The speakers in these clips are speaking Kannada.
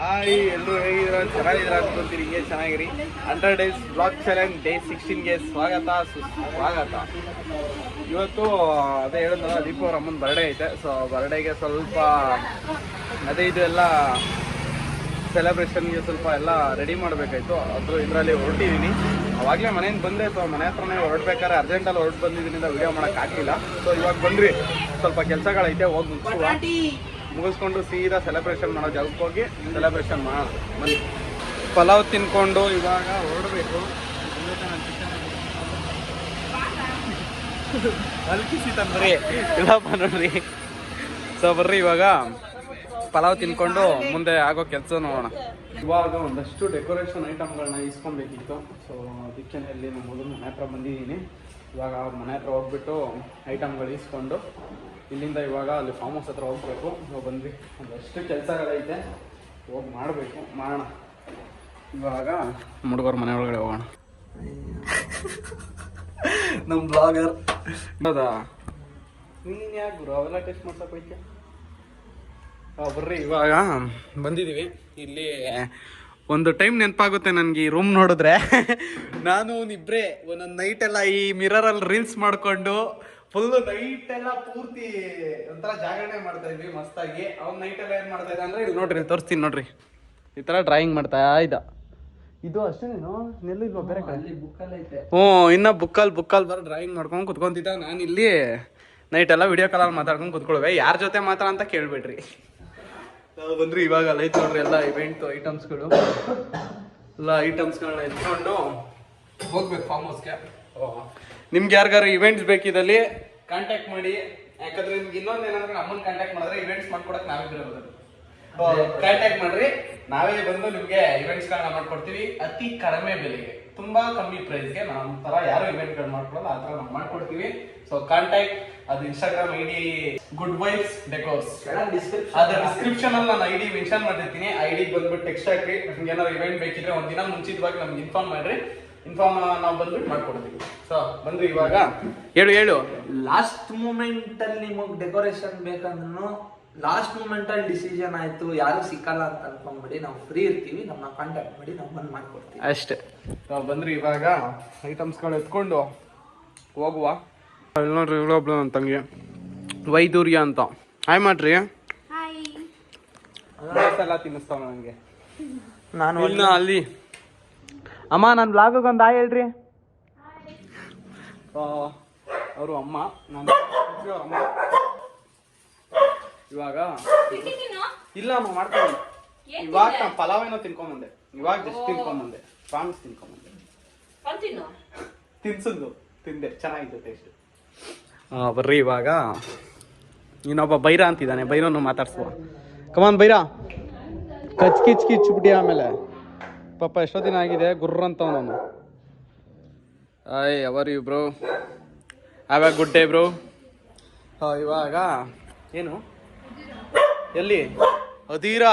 ಹಾಯ್, ಎಲ್ಲರೂ ಹೇಗಿದ್ದೀರ? ಚೆನ್ನಾಗಿದ್ದೀರ ಅನ್ಕೊಂತೀರಿ. ಹಿಂಗೆ ಚೆನ್ನಾಗಿರಿ. 100 ಡೇಸ್ ಬ್ಲಾಗ್ ಚಾಲೆಂಜ್ ಡೇ 16ಗೆ ಸ್ವಾಗತ ಸುಸ್ವಾಗತ. ಇವತ್ತು ಅದೇ ಹೇಳಿದ್ನಲ್ಲ, ದೀಪು ಅವ್ರ ಅಮ್ಮನ ಬರ್ಡೇ ಐತೆ. ಸೊ ಬರ್ಡೇಗೆ ಸ್ವಲ್ಪ ಅದೇ ಇದು ಎಲ್ಲ ಸೆಲೆಬ್ರೇಷನ್ಗೆ ಸ್ವಲ್ಪ ಎಲ್ಲ ರೆಡಿ ಮಾಡಬೇಕಾಯ್ತು. ಅದು ಇದರಲ್ಲಿ ಹೊರಟಿದ್ದೀನಿ. ಅವಾಗಲೇ ಮನೆಯಿಂದ ಬಂದೆ. ಸೊ ಮನೆ ಹತ್ರನೇ ಹೊರಡ್ಬೇಕಾದ್ರೆ ಅರ್ಜೆಂಟಲ್ಲಿ ಹೊರಟು ಬಂದಿದ್ದರಿಂದ ವಿಡಿಯೋ ಮಾಡೋಕ್ಕಾಗಲಿಲ್ಲ. ಸೊ ಇವಾಗ ಬಂದ್ರಿ, ಸ್ವಲ್ಪ ಕೆಲಸಗಳೈತೆ, ಹೋಗಿ ಮುಗಿಸ್ಕೊಂಡು ಸೀದಾ ಸೆಲೆಬ್ರೇಷನ್ ಮಾಡೋ ಜಾಗಕ್ಕೆ ಹೋಗಿ ಸೆಲೆಬ್ರೇಷನ್ ಮಾಡೋಣ. ಬನ್ನಿ. ಪಲಾವ್ ತಿನ್ಕೊಂಡು ಇವಾಗ ಹೊರಡಬೇಕು. ಅಲ್ಕಿಸಿ ತಂದ್ರಿ ಇಲ್ಲಪ್ಪ ನೋಡ್ರಿ. ಸೊ ಬರ್ರಿ, ಇವಾಗ ಪಲಾವ್ ತಿನ್ಕೊಂಡು ಮುಂದೆ ಆಗೋ ಕೆಲಸ ನೋಡೋಣ. ಇವಾಗ ಒಂದಷ್ಟು ಡೆಕೋರೇಷನ್ ಐಟಮ್ಗಳನ್ನ ಇಸ್ಕೊಬೇಕಿತ್ತು. ಸೊ ಅದಕ್ಕೆ ಇಲ್ಲಿ ನಮ್ಮ ಮೊದಲು ಮನೆ ಹತ್ರ ಬಂದಿದ್ದೀನಿ. ಇವಾಗ ಮನೆ ಹತ್ರ ಹೋಗ್ಬಿಟ್ಟು ಐಟಮ್ಗಳು ಇಸ್ಕೊಂಡು ಇಲ್ಲಿಂದ ಇವಾಗ ಅಲ್ಲಿ ಫಾರ್ಮ್ ಹೌಸ್ ಹತ್ರ ಹೋಗ್ಬೇಕು. ನಾವು ಬಂದ್ವಿ, ಒಂದಷ್ಟು ಕೆಲಸಗಳೈತೆ, ಹೋಗಿ ಮಾಡೋಣ. ಇವಾಗ ಹುಡುಗರ ಮನೆ ಒಳಗಡೆ ಹೋಗೋಣ. ನಮ್ಮ ಬ್ಲಾಗರ್ ಹೌದಾ, ನೀನು ಯಾಕೆ ಗುರು ಅವೆಲ್ಲ ಟೆಸ್ಟ್ ಮಾಡ್ಸಕ್ಕೆ ಹೋಯ್ತು? ಬರ್ರಿ, ಇವಾಗ ಬಂದಿದ್ದೀವಿ. ಇಲ್ಲಿ ಒಂದು ಟೈಮ್ ನೆನಪಾಗುತ್ತೆ ನನಗೆ ಈ ರೂಮ್ ನೋಡಿದ್ರೆ. ನಾನು ಇಬ್ಬರೇ ಒಂದೊಂದು ನೈಟೆಲ್ಲ ಈ ಮಿರರಲ್ಲಿ ರೀಲ್ಸ್ ಮಾಡಿಕೊಂಡು ಫುಲ್ ನೈಟ್ ಎಲ್ಲ ಪೂರ್ತಿ ಒಂಥರ ಜಾಗರಣೆ ಮಾಡ್ತಾ ಇದ್ವಿ ಮಸ್ತಾಗಿ. ಅವ್ನ ನೈಟ್ ಎಲ್ಲ ಏನ್ ಮಾಡ್ತಾ ಇದ್ದ ಅಂದ್ರೆ, ಇಲ್ಲಿ ನೋಡ್ರಿ, ತೋರಿಸ್ತೀನಿ ನೋಡ್ರಿ, ಈ ತರ ಡ್ರಾಯಿಂಗ್ ಮಾಡ್ತಾ ಇದ್ದ. ಇದು ಅಷ್ಟೇನೇನು, ನೆಲ್ಲಿಲ್ವಾ ಬೇರೆ ಕಡೆ? ಹ್ಞೂ, ಇನ್ನ ಬುಕ್ಕಲ್ಲಿ ಬರೋ ಡ್ರಾಯಿಂಗ್ ಮಾಡ್ಕೊಂಡು ಕುತ್ಕೊಂತಿದ್ದ. ನಾನು ಇಲ್ಲಿ ನೈಟ್ ಎಲ್ಲ ವಿಡಿಯೋ ಕಾಲಲ್ಲಿ ಮಾತಾಡ್ಕೊಂಡು ಕುತ್ಕೊಳ್ವೆ. ಯಾರ ಜೊತೆ ಮಾತ್ರ ಅಂತ ಕೇಳ್ಬೇಡ್ರಿ. ಬಂದ್ರಿ, ಇವಾಗ ಲೈಟ್ ನೋಡ್ರಿ, ಎಲ್ಲ ಇವೆಂಟ್ ಐಟಮ್ಸ್ಗಳು ಎಲ್ಲ ಐಟಮ್ಸ್ಗಳನ್ನ ಎತ್ಕೊಂಡು ಹೋಗ್ಬೇಕು ಫಾರ್ಮ್ ಹೌಸ್ಗೆ. ನಿಮ್ಗೆ ಯಾರಿಗಾರು ಇವೆಂಟ್ಸ್ ಬೇಕಿದ್ದಲ್ಲಿ ಕಾಂಟ್ಯಾಕ್ಟ್ ಮಾಡಿ. ಯಾಕಂದ್ರೆ ನಿಮ್ಗೆ ಇನ್ನೊಂದು ಏನಂದ್ರೆ, ನಮ್ಮನ್ನ ಕಾಂಟ್ಯಾಕ್ಟ್ ಮಾಡಿದ್ರೆ ಇವೆಂಟ್ಸ್ ಮಾಡ್ಕೊಡಕ್ ನಾವೇ ಬರೋದು. ಕಾಂಟ್ಯಾಕ್ಟ್ ಮಾಡ್ರಿ, ನಾವೇ ಬಂದು ನಿಮ್ಗೆ ಇವೆಂಟ್ಸ್ ಗಳನ್ನ ಮಾಡ್ಕೊಡ್ತೀವಿ ಅತಿ ಕಡಿಮೆ ಬೆಲೆಗೆ, ತುಂಬಾ ಕಮ್ಮಿ ಪ್ರೈಸ್ಗೆ. ನಮ್ಮ ತರ ಯಾರು ಇವೆಂಟ್ ಗಳು ಮಾಡ್ಕೊಡಲ್ಲ, ಆ ತರ ನಾವು ಮಾಡ್ಕೊಡ್ತೀವಿ. ಸೊ ಕಾಂಟ್ಯಾಕ್ಟ್, ಅದು Instagram ID good vibes decors. ಅದ್ರ ಡಿಸ್ಕ್ರಿಪ್ಷನ್ ಅಲ್ಲಿ ನಾನು ಐಡಿ ಮೆನ್ಷನ್ ಮಾಡಿರ್ತೀನಿ. ಐಡಿ ಬಂದ್ಬಿಟ್ಟು ಟೆಕ್ಸ್ಟ್ ಹಾಕ್ರಿ. ನಿಮ್ಗೆ ಏನಾದ್ರು ಇವೆಂಟ್ ಬೇಕಿದ್ರೆ ಒಂದಿನ ಮುಂಚಿತವಾಗಿ ನಮ್ಗೆ ಇನ್ಫಾರ್ಮ್ ಮಾಡ್ರಿ. ಇನ್ಫಾರ್ಮ್ ನಾವು ಬಂದ್ಬಿಟ್ಟು ಮಾಡ್ಕೊಡ್ತೀವಿ. ಸೊ ಬಂದ್ರಿ, ಇವಾಗ ಹೇಳು. ಲಾಸ್ಟ್ ಮೂಮೆಂಟ್ ಅಲ್ಲಿ ನಿಮಗ್ ಡೆಕೋರೇಷನ್ ಬೇಕಂದ್ರೂ ಲಾಸ್ಟ್ ಮೂಮೆಂಟ್ ಅಲ್ಲಿ ಡಿಸಿಷನ್ ಆಯ್ತು, ಯಾರು ಸಿಕ್ಕಲ್ಲ ಅಂತ ಅನ್ಕೊಂಡ್ಬಿಡಿ, ನಾವು ಫ್ರೀ ಇರ್ತೀವಿ, ನಮ್ಮನ್ನ ಕಾಂಟ್ಯಾಕ್ಟ್ ಮಾಡಿ ನಾವು ಬಂದ್ ಮಾಡ್ಕೊಡ್ತೀವಿ ಅಷ್ಟೇ. ನಾವು ಬಂದ್ರಿ, ಇವಾಗ ಐಟಮ್ಸ್ಗಳು ಎತ್ಕೊಂಡು ಹೋಗುವ. ಇಲ್ಲಿ ನೋಡ್ರಿ, ಇವಳೊಬ್ಳು ನನ್ನ ತಂಗಿ ವೈದೂರ್ಯ ಅಂತ. ಹಾಯ್ ಮಾಡ್ರಿ. ಎಲ್ಲ ತಿನ್ನಿಸ್ತಾವ ನನಗೆ. ನಾನು ಇನ್ನು ಅಲ್ಲಿ ಅಮ್ಮ, ನನ್ನ ಬ್ಲಾಗಿಗೆ ಒಂದು ಹಾಯ್ ಹೇಳ್ರಿ. ಅವರು ಅಮ್ಮ, ನಾನು ಅಮ್ಮ. ಇವಾಗ ಇಲ್ಲ ಅಮ್ಮ, ಮಾಡ್ಕೊಂಡು ಇವಾಗ ನಾನು ಪಲಾವ್ ಏನೋ ತಿನ್ಕೊಂಬಂದೆ. ಇವಾಗ ಜಸ್ಟ್ ತಿನ್ಕೊಂಬಂದೆ, ಪ್ರಾನ್ಸ್ ತಿನ್ಕೊಂಬಂದೆ. ತಿಂದೆ, ಚೆನ್ನಾಗಿತ್ತು ಟೇಸ್ಟ್. ಬರ್ರಿ, ಇವಾಗ ಇನ್ನೊಬ್ಬ ಬೈರ ಅಂತಿದ್ದಾನೆ, ಬೈರನ್ನು ಮಾತಾಡ್ಸುವ. ಕಮಾನ್ ಬೈರ, ಕಿಚ್ ಆಮೇಲೆ ಪಾಪ ಎಷ್ಟೋ ದಿನ ಆಗಿದೆ ಗುರ್ರ ಅಂತ ನಾನು. Hi, how are you bro? Have a good day bro. ಇವಾಗ ಏನು, ಎಲ್ಲಿ ಅಧೀರಾ?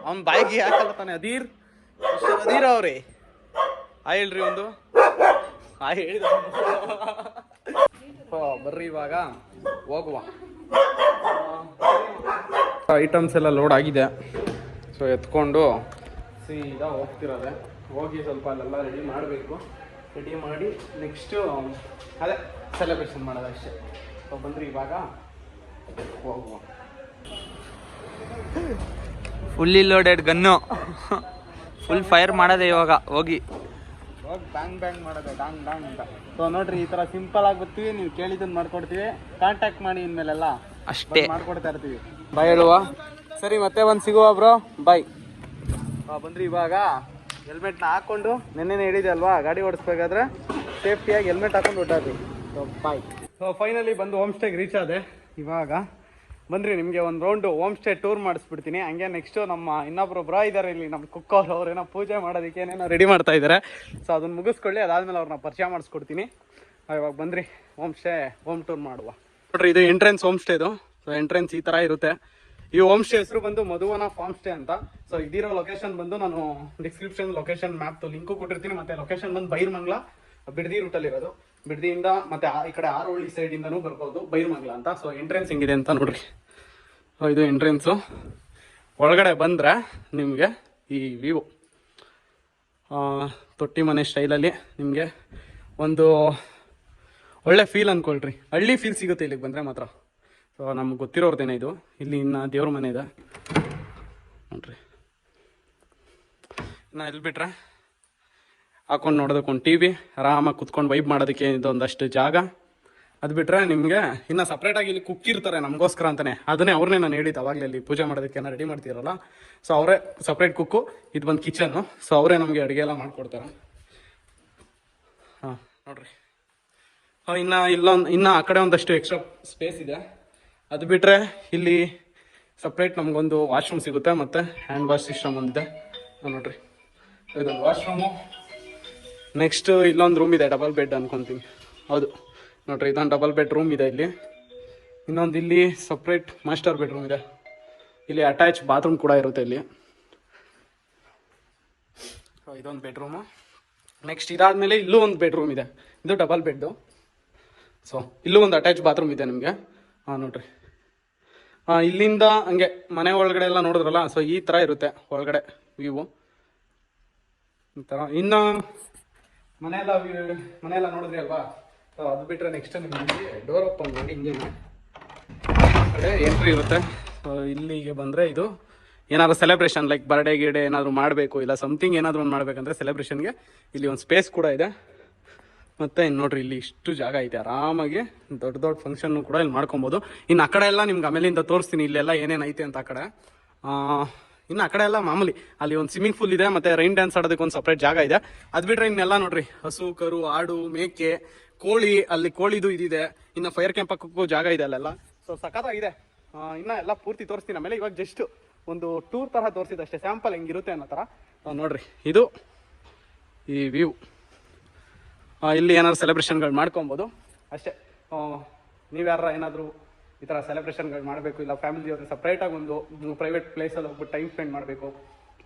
ಅವ್ನ ಬಾಯಿಗೆ ಹಾಕಲ್ಲ ತಾನೆ ಅಧೀರ್ ಅವ್ರಿ. ಹಾಯ್ ಹೇಳ್ರಿ ಒಂದು. ಹಾಯ್ ಹೇಳಿದ. ಬರ್ರಿ, ಇವಾಗ ಹೋಗುವ. ಐಟಮ್ಸ್ ಎಲ್ಲ ಲೋಡ್ ಆಗಿದೆ. ಸೊ ಎತ್ಕೊಂಡು ಸೀದಾ ಹೋಗ್ತಿರೋದೆ. ಹೋಗಿ ಸ್ವಲ್ಪ ಅಲ್ಲೆಲ್ಲ ರೆಡಿ ಮಾಡಬೇಕು. ರೆಡಿ ಮಾಡಿ ನೆಕ್ಸ್ಟು ಅದೇ ಸೆಲೆಬ್ರೇಷನ್ ಮಾಡೋದು ಅಷ್ಟೇ. ಸೊ ಬಂದ್ರಿ, ಇವಾಗ ಹೋಗುವ. Fully loaded gun, full fire ಮಾಡೋದೆ ಇವಾಗ. ಹೋಗಿ ಬ್ಯಾಂಗ್ ಮಾಡೋದು, ಡಾಂಗ್ ಅಂತ. ಸೊ ನೋಡ್ರಿ, ಈ ಥರ ಸಿಂಪಲ್ ಆಗಿ ಬರ್ತೀವಿ, ನೀವು ಕೇಳಿದ್ದನ್ನು ಮಾಡ್ಕೊಡ್ತೀವಿ. ಕಾಂಟ್ಯಾಕ್ಟ್ ಮಾಡಿ, ಇನ್ಮೇಲೆಲ್ಲ ಅಷ್ಟೇ ಮಾಡ್ಕೊಡ್ತಾ ಇರ್ತೀವಿ. ಬಾಯ್ ಹೇಳುವ. ಸರಿ, ಮತ್ತೆ ಒಂದು ಸಿಗುವ ಬ್ರೋ, ಬಾಯ್. ಬಂದ್ರಿ, ಇವಾಗ ಹೆಲ್ಮೆಟ್ನ ಹಾಕ್ಕೊಂಡು, ನೆನ್ನೆನೇ ಹೇಳಿದೆ ಅಲ್ವಾ, ಗಾಡಿ ಓಡಿಸ್ಬೇಕಾದ್ರೆ ಸೇಫ್ಟಿಯಾಗಿ ಹೆಲ್ಮೆಟ್ ಹಾಕೊಂಡು ಹೊಟ್ಟಾದ್ರಿ. So boy. ಸೊ ಫೈನಲಿ ಬಂದು ಹೋಮ್ ಸ್ಟೇಗೆ ರೀಚ್ ಆದೆ. ಇವಾಗ ಬಂದ್ರಿ, ನಿಮಗೆ ಒಂದು ರೌಂಡು ಹೋಮ್ ಸ್ಟೇ ಟೂರ್ ಮಾಡಿಸ್ಬಿಡ್ತೀನಿ. ಹಂಗೆ ನೆಕ್ಸ್ಟು ನಮ್ಮ ಇನ್ನೊಬ್ರು ಬ್ರಾ ಇದ್ದಾರೆ ಇಲ್ಲಿ, ನಮ್ಮ ಕುಕ್ಕವ್ರು. ಅವ್ರೇನೋ ಪೂಜೆ ಮಾಡೋದಕ್ಕೆ ಏನೇನೋ ರೆಡಿ ಮಾಡ್ತಾ ಇದ್ದಾರೆ. ಸೊ ಅದನ್ನ ಮುಗಿಸ್ಕೊಳ್ಳಿ, ಅದಾದ್ಮೇಲೆ ಅವ್ರನ್ನ ಪರಿಚಯ ಮಾಡಿಸ್ಕೊಡ್ತೀನಿ. ಇವಾಗ ಬಂದ್ರಿ, ಹೋಮ್ ಟೂರ್ ಮಾಡುವ. ನೋಡ್ರಿ, ಇದು ಎಂಟ್ರೆನ್ಸ್ ಹೋಮ್ ಸ್ಟೇದು. ಸೊ ಎಂಟ್ರೆನ್ಸ್ ಈ ಥರ ಇರುತ್ತೆ. ಈ ಹೋಮ್ ಸ್ಟೇ ಹೆಸರು ಬಂದು ಮಧುವನ ಫಾರ್ಮ್ ಸ್ಟೇ ಅಂತ. ಸೊ ಇದಿರೋ ಲೊಕೇಶನ್ ಬಂದು ನಾನು ಡಿಸ್ಕ್ರಿಪ್ಷನ್ ಲೊಕೇಶನ್ ಮ್ಯಾಪ್ ಲಿಂಕು ಕೊಟ್ಟಿರ್ತೀನಿ. ಮತ್ತೆ ಲೊಕೇಶನ್ ಬಂದು ಬೈರ್ಮಂಗ್ಲ, ಬಿಡದಿ ರೂಟಲ್ಲಿ ಇರೋದು. ಬಿಡದಿಯಿಂದ ಮತ್ತೆ ಈ ಕಡೆ ಆರೋಳಿ ಸೈಡ್ ಇಂದನೂ ಬರ್ಬೋದು, ಬೈರ್ಮಂಗ್ಲ ಅಂತ. ಸೊ ಎಂಟ್ರೆನ್ಸ್ ಹೆಂಗಿದೆ ಅಂತ ನೋಡ್ರಿ. ಇದು ಎಂಟ್ರೆನ್ಸು. ಒಳಗಡೆ ಬಂದರೆ ನಿಮಗೆ ಈ ವ್ಯೂ ತೊಟ್ಟಿ ಮನೆ ಸ್ಟೈಲಲ್ಲಿ ನಿಮಗೆ ಒಂದು ಒಳ್ಳೆ ಫೀಲ್ ಅಂದ್ಕೊಳ್ರಿ. ಹಳ್ಳಿ ಫೀಲ್ ಸಿಗುತ್ತೆ ಇಲ್ಲಿಗೆ ಬಂದರೆ ಮಾತ್ರ. ಸೊ ನಮ್ಗೆ ಗೊತ್ತಿರೋರ್ದೇನೆ ಇದು. ಇಲ್ಲಿ ಇನ್ನು ದೇವ್ರ ಮನೆ ಇದೆ ನೋಡ್ರಿ. ಇನ್ನು ಇಲ್ಲಿ ಬಿಟ್ರೆ ಹಾಕೊಂಡು ನೋಡೋದಕ್ಕೆ ಒಂದು ಟಿ ವಿ, ಆರಾಮಾಗಿ ಕುತ್ಕೊಂಡು ವೈಬ್ ಮಾಡೋದಕ್ಕೆ ಇದೊಂದಷ್ಟು ಜಾಗ. ಅದು ಬಿಟ್ಟರೆ ನಿಮಗೆ ಇನ್ನು ಸಪ್ರೇಟಾಗಿ ಇಲ್ಲಿ ಕುಕ್ ಇರ್ತಾರೆ ನಮಗೋಸ್ಕರ ಅಂತಲೇ. ಅದನ್ನೇ ಅವ್ರನ್ನೇ ನಾನು ಹೇಳಿದ್ದು ಅವಾಗಲೇ, ಅಲ್ಲಿ ಪೂಜೆ ಮಾಡೋದಕ್ಕೆ ಏನೋ ರೆಡಿ ಮಾಡ್ತೀರಲ್ಲ, ಸೊ ಅವರೇ ಸಪ್ರೇಟ್ ಕುಕ್ಕು. ಇದು ಬಂದು ಕಿಚನ್ನು, ಸೊ ಅವರೇ ನಮಗೆ ಅಡುಗೆ ಎಲ್ಲ ಮಾಡಿಕೊಡ್ತಾರೆ. ಹಾಂ ನೋಡಿರಿ. ಇನ್ನು ಆ ಕಡೆ ಒಂದಷ್ಟು ಎಕ್ಸ್ಟ್ರಾ ಸ್ಪೇಸ್ ಇದೆ. ಅದು ಬಿಟ್ಟರೆ ಇಲ್ಲಿ ಸಪ್ರೇಟ್ ನಮಗೊಂದು ವಾಶ್ರೂಮ್ ಸಿಗುತ್ತೆ, ಮತ್ತು ಹ್ಯಾಂಡ್ ವಾಶ್ ಸಿಸ್ಟಮ್ ಒಂದಿದೆ ನೋಡಿರಿ. ಇದೊಂದು ವಾಶ್ರೂಮು. ನೆಕ್ಸ್ಟ್ ಇಲ್ಲೊಂದು ರೂಮ್ ಇದೆ, ಡಬಲ್ ಬೆಡ್ ಅನ್ಕೊತೀನಿ. ಹೌದು ನೋಡಿರಿ, ಇದೊಂದು ಡಬಲ್ ಬೆಡ್ ರೂಮ್ ಇದೆ ಇಲ್ಲಿ. ಇನ್ನೊಂದು ಇಲ್ಲಿ ಸಪ್ರೇಟ್ ಮಾಸ್ಟರ್ ಬೆಡ್ರೂಮ್ ಇದೆ. ಇಲ್ಲಿ ಅಟ್ಯಾಚ್ ಬಾತ್ರೂಮ್ ಕೂಡ ಇರುತ್ತೆ ಇಲ್ಲಿ. ಇದೊಂದು ಬೆಡ್ರೂಮು. ನೆಕ್ಸ್ಟ್ ಇದಾದಮೇಲೆ ಇಲ್ಲೂ ಒಂದು ಬೆಡ್ರೂಮ್ ಇದೆ, ಇದು ಡಬಲ್ ಬೆಡ್ಡು. ಸೊ ಇಲ್ಲೂ ಒಂದು ಅಟ್ಯಾಚ್ ಬಾತ್ರೂಮ್ ಇದೆ ನಿಮಗೆ. ನೋಡಿರಿ, ಇಲ್ಲಿಂದ ಹಂಗೆ ಮನೆ ಒಳಗಡೆ ಎಲ್ಲ ನೋಡಿದ್ರಲ್ಲ, ಸೊ ಈ ಥರ ಇರುತ್ತೆ ಒಳಗಡೆ ವ್ಯೂ ಈ ಥರ. ಇನ್ನು ಮನೆಯೆಲ್ಲ ನೋಡಿದ್ರಿ ಅಲ್ವಾ. ಸೊ ಅದು ಬಿಟ್ಟರೆ ನೆಕ್ಸ್ಟ್ ನಿಮಗೆ ಡೋರ್ ಓಪನ್ ಮಾಡಿ ಹಿಂಗೆ ಕಡೆ ಎಂಟ್ರಿ ಇರುತ್ತೆ. ಸೊ ಇಲ್ಲಿಗೆ ಬಂದರೆ ಇದು ಏನಾದರೂ ಸೆಲೆಬ್ರೇಷನ್ ಲೈಕ್ ಬರ್ಡೇ ಗಿಡೇ ಏನಾದರೂ ಮಾಡಬೇಕು, ಇಲ್ಲ ಸಮಥಿಂಗ್ ಏನಾದರೂ ಒಂದು ಮಾಡಬೇಕಂದ್ರೆ ಸೆಲೆಬ್ರೇಷನ್ಗೆ ಇಲ್ಲಿ ಒಂದು ಸ್ಪೇಸ್ ಕೂಡ ಇದೆ. ಮತ್ತು ಇನ್ನು ನೋಡಿರಿ, ಇಲ್ಲಿ ಇಷ್ಟು ಜಾಗ ಐತೆ, ಆರಾಮಾಗಿ ದೊಡ್ಡ ಫಂಕ್ಷನ್ನು ಕೂಡ ಇಲ್ಲಿ ಮಾಡ್ಕೊಬೋದು. ಇನ್ನು ಆ ಕಡೆ ಎಲ್ಲ ನಿಮ್ಗೆ ಆಮೇಲಿಂದ ತೋರಿಸ್ತೀನಿ ಇಲ್ಲೆಲ್ಲ ಏನೇನು ಐತೆ ಅಂತ. ಆ ಕಡೆ ಇನ್ನು ಆ ಕಡೆ ಎಲ್ಲ ಮಾಮೂಲಿ ಅಲ್ಲಿ ಒಂದು ಸ್ವಿಮ್ಮಿಂಗ್ ಪೂಲ್ ಇದೆ, ಮತ್ತು ರೈನ್ ಡ್ಯಾನ್ಸ್ ಆಡೋದಕ್ಕೆ ಒಂದು ಸಪ್ರೇಟ್ ಜಾಗ ಇದೆ. ಅದು ಬಿಟ್ಟರೆ ಇನ್ನೆಲ್ಲ ನೋಡಿರಿ, ಹಸು, ಕರು, ಆಡು, ಮೇಕೆ, ಕೋಳಿ, ಅಲ್ಲಿ ಕೋಳಿದು ಇದಿದೆ. ಇನ್ನು ಫೈರ್ ಕ್ಯಾಂಪ್ ಹಾಕೋಕ್ಕೂ ಜಾಗ ಇದೆ ಅಲ್ಲೆಲ್ಲ. ಸೊ ಸಖತ್ತಾಗಿದೆ. ಇನ್ನು ಎಲ್ಲ ಪೂರ್ತಿ ತೋರಿಸ್ತೀನಿ ಆಮೇಲೆ. ಇವಾಗ ಜಸ್ಟ್ ಒಂದು ಟೂರ್ ಥರ ತೋರಿಸಿದಷ್ಟೇ, ಸ್ಯಾಂಪಲ್ ಹೆಂಗಿರುತ್ತೆ ಅನ್ನೋ ಥರ. ನೋಡಿರಿ, ಇದು ಈ ವ್ಯೂ. ಇಲ್ಲಿ ಏನಾದ್ರು ಸೆಲೆಬ್ರೇಷನ್ಗಳು ಮಾಡ್ಕೊಬೋದು ಅಷ್ಟೇ. ನೀವ್ಯಾರ ಏನಾದರೂ ಈ ಥರ ಸೆಲೆಬ್ರೇಷನ್ಗಳು ಮಾಡಬೇಕು, ಇಲ್ಲ ಫ್ಯಾಮಿಲಿ ಜೊತೆ ಸಪ್ರೇಟಾಗಿ ಒಂದು ಪ್ರೈವೇಟ್ ಪ್ಲೇಸಲ್ಲಿ ಹೋಗ್ಬಿಟ್ಟು ಟೈಮ್ ಸ್ಪೆಂಡ್ ಮಾಡಬೇಕು,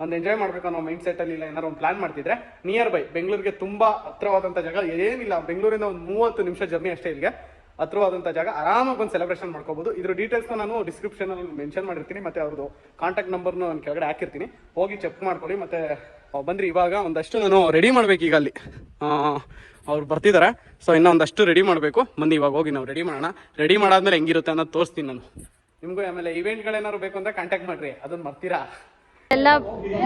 ಒಂದು ಎಂಜಾಯ್ ಮಾಡಬೇಕು ಅನ್ನೋ ಮೈಂಡ್ ಸೆಟ್ಟಲ್ಲಿ ಇಲ್ಲ ಏನಾದ್ರು ಒಂದು ಪ್ಲಾನ್ ಮಾಡ್ತಿದ್ರೆ, ನಿಯರ್ ಬೈ ಬೆಂಗಳೂರಿಗೆ ತುಂಬ ಹತ್ರವಾದಂಥ ಜಾಗ ಏನಿಲ್ಲ, ಬೆಂಗಳೂರಿಂದ ಒಂದು 30 ನಿಮಿಷ ಜರ್ನಿ ಅಷ್ಟೇ ಇಲ್ಲಿಗೆ ಹತ್ರವಾದಂಥ ಜಾಗ. ಆರಾಮಾಗಿ ಒಂದು ಸೆಲೆಬ್ರೇಷನ್ ಮಾಡ್ಕೋಬೋದು. ಇದ್ರ ಡೀಟೇಲ್ಸ್ನ ನಾನು ಡಿಸ್ಕ್ರಿಪ್ಷನಲ್ಲಿ ಮೆನ್ಷನ್ ಮಾಡಿರ್ತೀನಿ, ಮತ್ತು ಅವ್ರದ್ದು ಕಾಂಟ್ಯಾಕ್ಟ್ ನಂಬರ್ನು ನಾನು ಕೆಳಗಡೆ ಹಾಕಿರ್ತೀನಿ, ಹೋಗಿ ಚೆಕ್ ಮಾಡ್ಕೊಳ್ಳಿ. ಮತ್ತು ಬಂದ್ರಿ, ಇವಾಗ ಒಂದಷ್ಟು ನಾನು ರೆಡಿ ಮಾಡ್ಬೇಕು. ಈಗ ಅಲ್ಲಿ ಅವ್ರು ಬರ್ತಿದ್ದಾರೆ, ಸೊ ಇನ್ನೂ ಒಂದಷ್ಟು ರೆಡಿ ಮಾಡಬೇಕು. ಬನ್ನಿ ಇವಾಗ ಹೋಗಿ ನಾವು ರೆಡಿ ಮಾಡೋಣ. ರೆಡಿ ಮಾಡಾದ್ಮೇಲೆ ಹೆಂಗಿರುತ್ತೆ ಅನ್ನೋದು ತೋರಿಸ್ತೀನಿ ನಾನು ನಿಮಗೂ. ಆಮೇಲೆ ಇವೆಂಟ್ಗಳೇನಾದ್ರು ಬೇಕು ಅಂದರೆ ಕಾಂಟ್ಯಾಕ್ಟ್ ಮಾಡಿರಿ, ಅದನ್ನು ಮರ್ತೀರಾ. ಎಲ್ಲ